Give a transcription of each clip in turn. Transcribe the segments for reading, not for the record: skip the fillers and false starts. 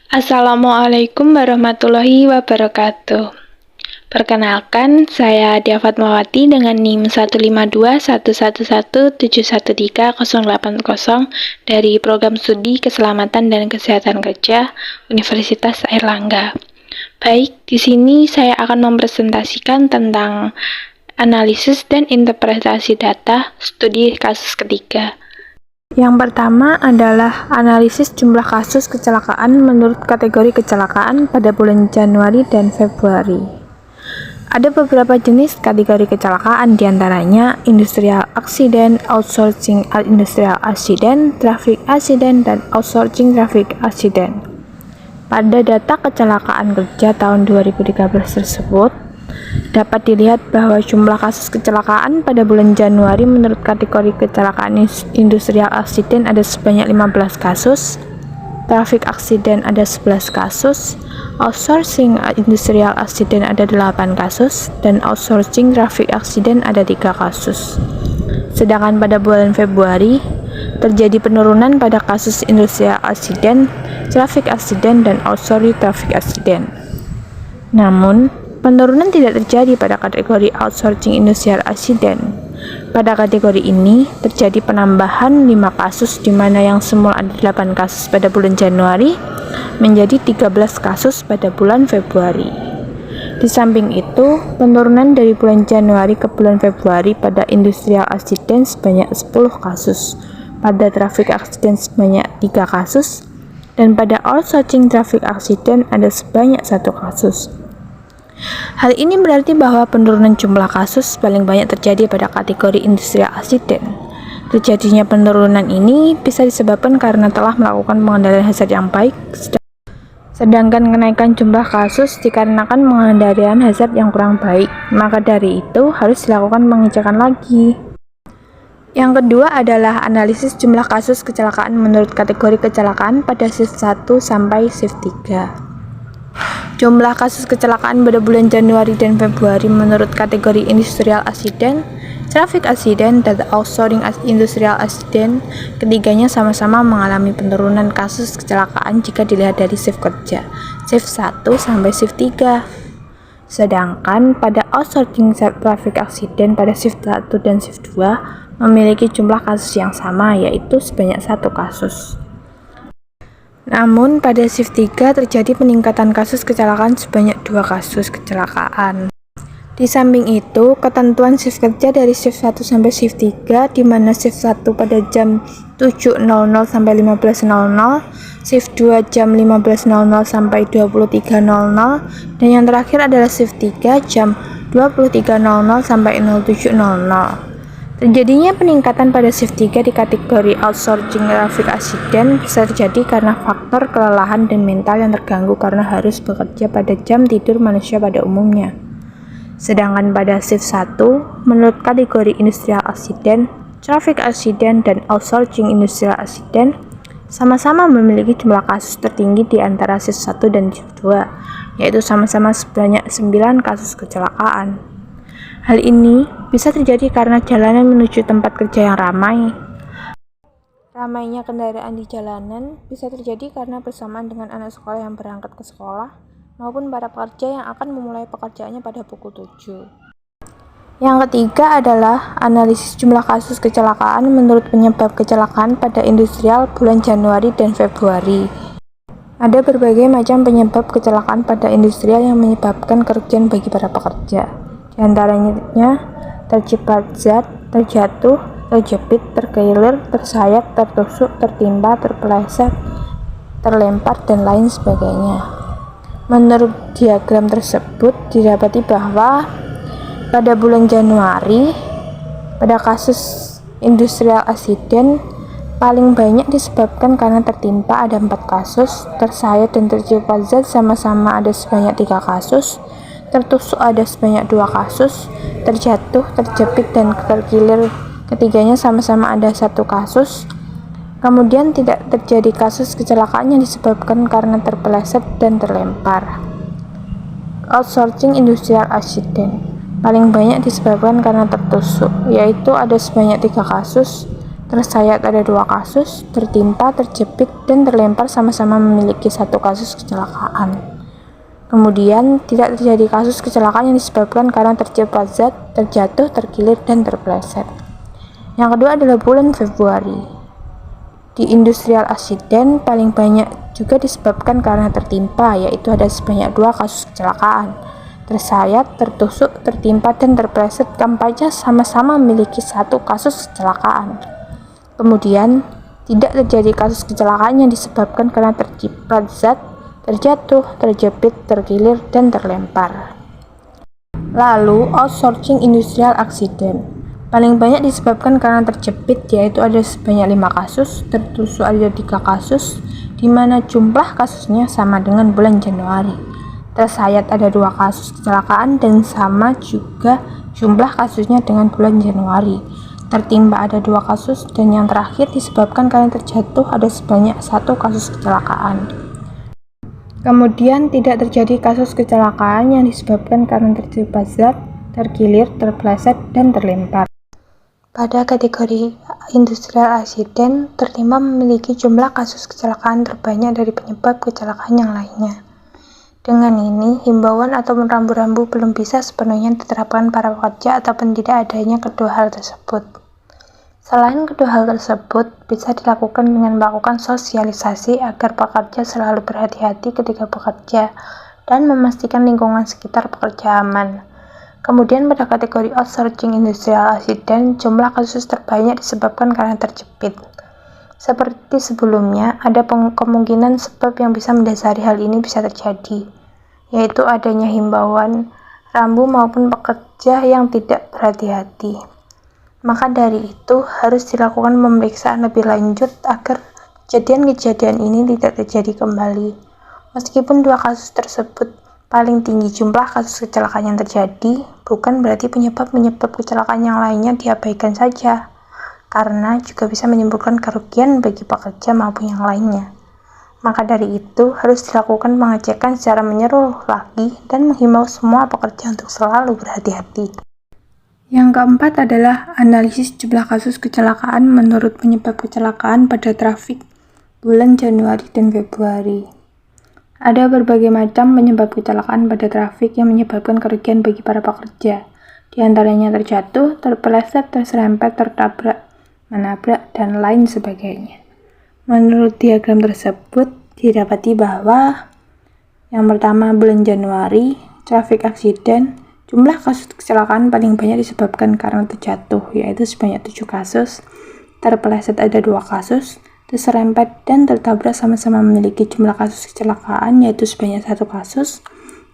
Assalamualaikum warahmatullahi wabarakatuh. Perkenalkan, saya Dia Fatmawati dengan NIM 1521117130080 dari Program Studi Keselamatan dan Kesehatan Kerja Universitas Airlangga. Baik, di sini saya akan mempresentasikan tentang analisis dan interpretasi data studi kasus ketiga. Yang pertama adalah analisis jumlah kasus kecelakaan menurut kategori kecelakaan pada bulan Januari dan Februari. Ada beberapa jenis kategori kecelakaan, diantaranya industrial accident, outsourcing industrial accident, traffic accident, dan outsourcing traffic accident. Pada data kecelakaan kerja tahun 2013 tersebut, dapat dilihat bahwa jumlah kasus kecelakaan pada bulan Januari menurut kategori kecelakaan industrial accident ada sebanyak 15 kasus, traffic accident ada 11 kasus, outsourcing industrial accident ada 8 kasus, dan outsourcing traffic accident ada 3 kasus. Sedangkan pada bulan Februari, terjadi penurunan pada kasus industrial accident, traffic accident, dan outsourcing traffic accident. Namun, penurunan tidak terjadi pada kategori outsourcing industrial accident. Pada kategori ini, terjadi penambahan 5 kasus di mana yang semula ada 8 kasus pada bulan Januari menjadi 13 kasus pada bulan Februari. Di samping itu, penurunan dari bulan Januari ke bulan Februari pada industrial accident sebanyak 10 kasus, pada traffic accident sebanyak 3 kasus, dan pada outsourcing traffic accident ada sebanyak 1 kasus. Hal ini berarti bahwa penurunan jumlah kasus paling banyak terjadi pada kategori industrial accident. Terjadinya penurunan ini bisa disebabkan karena telah melakukan pengendalian hazard yang baik, sedangkan kenaikan jumlah kasus dikarenakan pengendalian hazard yang kurang baik. Maka dari itu harus dilakukan pengecekan lagi. Yang kedua adalah analisis jumlah kasus kecelakaan menurut kategori kecelakaan pada shift 1 sampai shift 3. Jumlah kasus kecelakaan pada bulan Januari dan Februari menurut kategori industrial accident, traffic accident, dan outsourcing industrial accident, ketiganya sama-sama mengalami penurunan kasus kecelakaan jika dilihat dari shift kerja, shift 1 sampai shift 3. Sedangkan pada outsourcing traffic accident pada shift 1 dan shift 2 memiliki jumlah kasus yang sama, yaitu sebanyak 1 kasus. Namun, pada shift 3 terjadi peningkatan kasus kecelakaan sebanyak 2 kasus kecelakaan. Di samping itu, ketentuan shift kerja dari shift 1 sampai shift 3, di mana shift 1 pada jam 7.00 sampai 15.00, shift 2 jam 15.00 sampai 23.00, dan yang terakhir adalah shift 3 jam 23.00 sampai 07.00. Terjadinya peningkatan pada shift 3 di kategori outsourcing traffic accident bisa terjadi karena faktor kelelahan dan mental yang terganggu karena harus bekerja pada jam tidur manusia pada umumnya. Sedangkan pada shift 1, menurut kategori industrial accident, traffic accident, dan outsourcing industrial accident, sama-sama memiliki jumlah kasus tertinggi di antara shift 1 dan shift 2, yaitu sama-sama sebanyak 9 kasus kecelakaan. Hal ini bisa terjadi karena jalanan menuju tempat kerja yang ramai. Ramainya kendaraan di jalanan bisa terjadi karena bersamaan dengan anak sekolah yang berangkat ke sekolah maupun para pekerja yang akan memulai pekerjaannya pada pukul 7. Yang ketiga adalah analisis jumlah kasus kecelakaan menurut penyebab kecelakaan pada industrial bulan Januari dan Februari. Ada berbagai macam penyebab kecelakaan pada industrial yang menyebabkan kerugian bagi para pekerja. Di antaranya terjepit zat, terjatuh, terjepit, terkilir, tersayat, tertusuk, tertimpa, terpeleset, terlempar, dan lain sebagainya. Menurut diagram tersebut, didapati bahwa pada bulan Januari, pada kasus industrial accident, paling banyak disebabkan karena tertimpa ada 4 kasus, tersayat dan terjepit zat sama-sama ada sebanyak 3 kasus, tertusuk ada sebanyak 2 kasus, terjatuh, terjepit, dan terkilir ketiganya sama-sama ada 1 kasus. Kemudian tidak terjadi kasus kecelakaan yang disebabkan karena terpeleset dan terlempar. Outsourcing industrial accident paling banyak disebabkan karena tertusuk, yaitu ada sebanyak 3 kasus, tersayat ada 2 kasus, tertimpa, terjepit, dan terlempar sama-sama memiliki 1 kasus kecelakaan. Kemudian, tidak terjadi kasus kecelakaan yang disebabkan karena terjebak zat, terjatuh, terkilir, dan terpeleset. Yang kedua adalah bulan Februari. Di industrial accident paling banyak juga disebabkan karena tertimpa, yaitu ada sebanyak 2 kasus kecelakaan. Tersayat, tertusuk, tertimpa, dan terpeleset keempatnya sama-sama memiliki 1 kasus kecelakaan. Kemudian, tidak terjadi kasus kecelakaan yang disebabkan karena terciprat zat, terjatuh, terjepit, terkilir, dan terlempar. Lalu, outsourcing industrial accident paling banyak disebabkan karena terjepit, yaitu ada sebanyak 5 kasus, tertusuk ada 3 kasus, di mana jumlah kasusnya sama dengan bulan Januari. Tersayat ada 2 kasus kecelakaan dan sama juga jumlah kasusnya dengan bulan Januari. Tertimpa ada 2 kasus, dan yang terakhir disebabkan karena terjatuh ada sebanyak 1 kasus kecelakaan. Kemudian tidak terjadi kasus kecelakaan yang disebabkan karena terjebak zat, terkilir, terpeleset, dan terlempar. Pada kategori industrial accident, tertimpa memiliki jumlah kasus kecelakaan terbanyak dari penyebab kecelakaan yang lainnya. Dengan ini, himbauan atau rambu-rambu belum bisa sepenuhnya diterapkan para pekerja ataupun tidak adanya kedua hal tersebut. Selain kedua hal tersebut, bisa dilakukan dengan melakukan sosialisasi agar pekerja selalu berhati-hati ketika bekerja dan memastikan lingkungan sekitar pekerja aman. Kemudian pada kategori outsourcing industrial accident, jumlah kasus terbanyak disebabkan karena terjepit. Seperti sebelumnya, ada kemungkinan sebab yang bisa mendasari hal ini bisa terjadi, yaitu adanya himbauan, rambu maupun pekerja yang tidak berhati-hati. Maka dari itu, harus dilakukan pemeriksaan lebih lanjut agar kejadian-kejadian ini tidak terjadi kembali. Meskipun 2 kasus tersebut paling tinggi jumlah kasus kecelakaan yang terjadi, bukan berarti penyebab kecelakaan yang lainnya diabaikan saja, karena juga bisa menimbulkan kerugian bagi pekerja maupun yang lainnya. Maka dari itu, harus dilakukan pengecekan secara menyeluruh lagi dan menghimbau semua pekerja untuk selalu berhati-hati. Yang keempat adalah analisis jumlah kasus kecelakaan menurut penyebab kecelakaan pada trafik bulan Januari dan Februari. Ada berbagai macam penyebab kecelakaan pada trafik yang menyebabkan kerugian bagi para pekerja. Di antaranya terjatuh, terpeleset, terserempet, tertabrak, menabrak, dan lain sebagainya. Menurut diagram tersebut, didapati bahwa yang pertama bulan Januari, traffic accident, jumlah kasus kecelakaan paling banyak disebabkan karena terjatuh, yaitu sebanyak 7 kasus, terpeleset ada 2 kasus, terserempet dan tertabrak sama-sama memiliki jumlah kasus kecelakaan, yaitu sebanyak 1 kasus.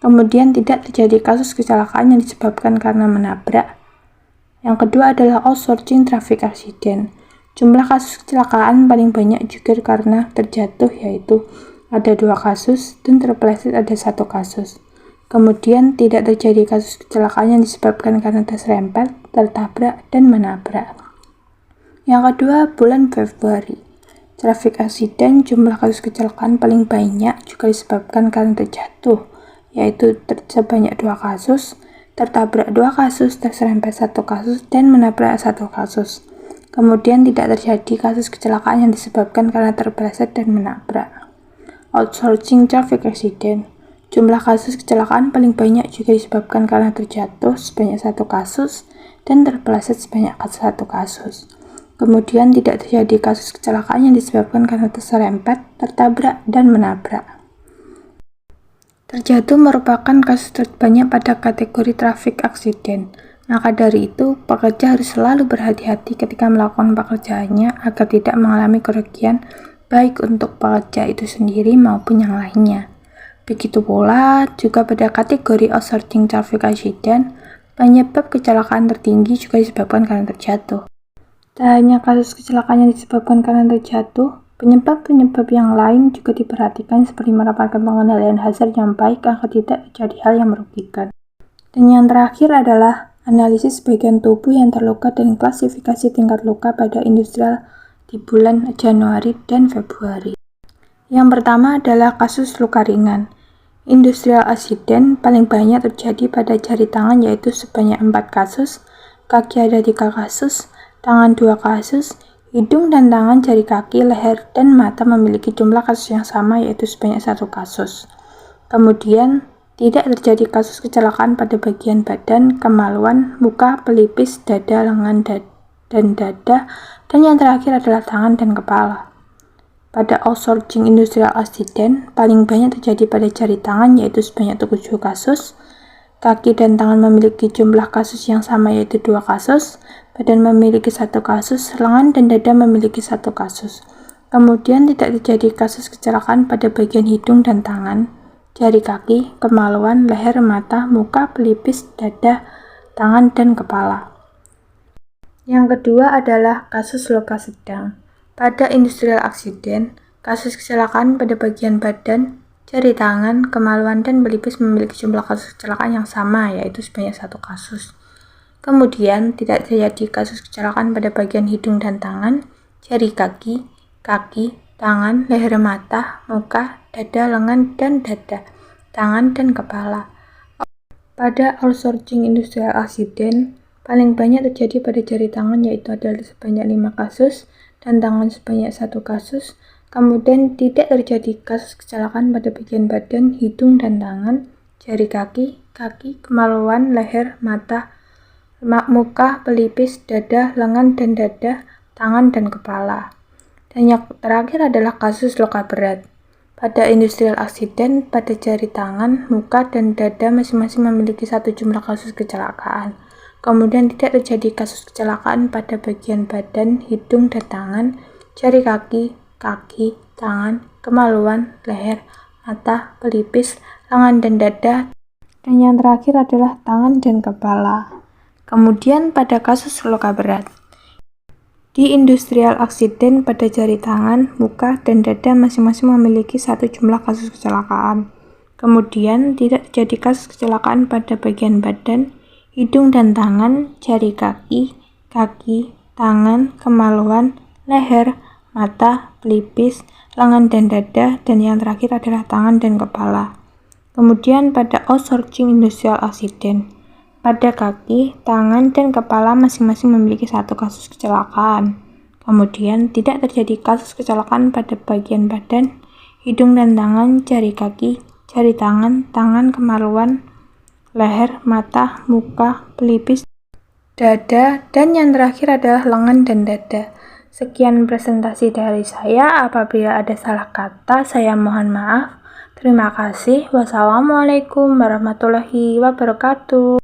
Kemudian tidak terjadi kasus kecelakaan yang disebabkan karena menabrak. Yang kedua adalah outsourcing traffic accident. Jumlah kasus kecelakaan paling banyak juga karena terjatuh, yaitu ada 2 kasus, dan terpeleset ada 1 kasus. Kemudian tidak terjadi kasus kecelakaan yang disebabkan karena terserempet, tertabrak, dan menabrak. Yang kedua, bulan Februari. Traffic accident, jumlah kasus kecelakaan paling banyak juga disebabkan karena terjatuh, yaitu sebanyak 2 kasus, tertabrak 2 kasus, terserempet 1 kasus, dan menabrak 1 kasus. Kemudian tidak terjadi kasus kecelakaan yang disebabkan karena terpeleset dan menabrak. Outsourcing traffic accident, jumlah kasus kecelakaan paling banyak juga disebabkan karena terjatuh sebanyak 1 kasus, dan terpeleset sebanyak 1 kasus. Kemudian tidak terjadi kasus kecelakaan yang disebabkan karena terserempet, tertabrak, dan menabrak. Terjatuh merupakan kasus terbanyak pada kategori traffic accident. Maka dari itu, pekerja harus selalu berhati-hati ketika melakukan pekerjaannya agar tidak mengalami kerugian baik untuk pekerja itu sendiri maupun yang lainnya. Begitu pula juga pada kategori outsourcing traffic accident, penyebab kecelakaan tertinggi juga disebabkan karena terjatuh. Tak hanya kasus kecelakaan yang disebabkan karena terjatuh, penyebab-penyebab yang lain juga diperhatikan seperti merapatkan pengendalian hazard yang baik agar tidak terjadi hal yang merugikan. Dan yang terakhir adalah analisis bagian tubuh yang terluka dan klasifikasi tingkat luka pada industrial di bulan Januari dan Februari. Yang pertama adalah kasus luka ringan. Industrial accident paling banyak terjadi pada jari tangan, yaitu sebanyak 4 kasus, kaki ada 3 kasus, tangan 2 kasus, Hidung dan tangan, jari kaki, leher, dan mata memiliki jumlah kasus yang sama, yaitu sebanyak 1 kasus. Kemudian, tidak terjadi kasus kecelakaan pada bagian badan, kemaluan, muka, pelipis, dada, lengan, dan dada, dan yang terakhir adalah tangan dan kepala. Pada outsourcing industrial accident, paling banyak terjadi pada jari tangan, yaitu sebanyak 7 kasus. Kaki dan tangan memiliki jumlah kasus yang sama, yaitu 2 kasus. Badan memiliki 1 kasus, lengan dan dada memiliki 1 kasus. Kemudian tidak terjadi kasus kecelakaan pada bagian hidung dan tangan, jari kaki, kemaluan, leher, mata, muka, pelipis, dada, tangan, dan kepala. Yang kedua adalah kasus luka sedang. Pada industrial accident, kasus kecelakaan pada bagian badan, jari tangan, kemaluan, dan pelipis memiliki jumlah kasus kecelakaan yang sama, yaitu sebanyak 1 kasus. Kemudian, tidak terjadi kasus kecelakaan pada bagian hidung dan tangan, jari kaki, tangan, leher, mata, muka, dada, lengan, dan dada, tangan, dan kepala. Pada outsourcing industrial accident, paling banyak terjadi pada jari tangan, yaitu adalah sebanyak 5 kasus, dan tangan sebanyak 1 kasus. Kemudian tidak terjadi kasus kecelakaan pada bagian badan, hidung, dan tangan, jari kaki, kemaluan, leher, mata, muka, pelipis, dada, lengan, dan dada, tangan, dan kepala. Dan yang terakhir adalah kasus luka berat. Pada industrial accident, pada jari tangan, muka, dan dada masing-masing memiliki 1 jumlah kasus kecelakaan. Kemudian tidak terjadi kasus kecelakaan pada bagian badan, hidung, dan tangan, jari kaki, tangan, kemaluan, leher, mata, pelipis, lengan, dan dada. Dan yang terakhir adalah tangan dan kepala. Kemudian pada kasus luka berat. Di industrial accident, pada jari tangan, muka, dan dada masing-masing memiliki 1 jumlah kasus kecelakaan. Kemudian tidak terjadi kasus kecelakaan pada bagian badan, hidung, dan tangan, jari kaki, tangan, kemaluan, leher, mata, pelipis, lengan, dan dada, dan yang terakhir adalah tangan dan kepala. Kemudian pada outsourcing industrial accident, pada kaki, tangan, dan kepala masing-masing memiliki 1 kasus kecelakaan. Kemudian tidak terjadi kasus kecelakaan pada bagian badan, hidung, dan tangan, jari kaki, jari tangan, kemaluan, leher, mata, muka, pelipis, dada, dan yang terakhir adalah lengan dan dada. Sekian presentasi dari saya. Apabila ada salah kata, saya mohon maaf. Terima kasih. Wassalamualaikum warahmatullahi wabarakatuh.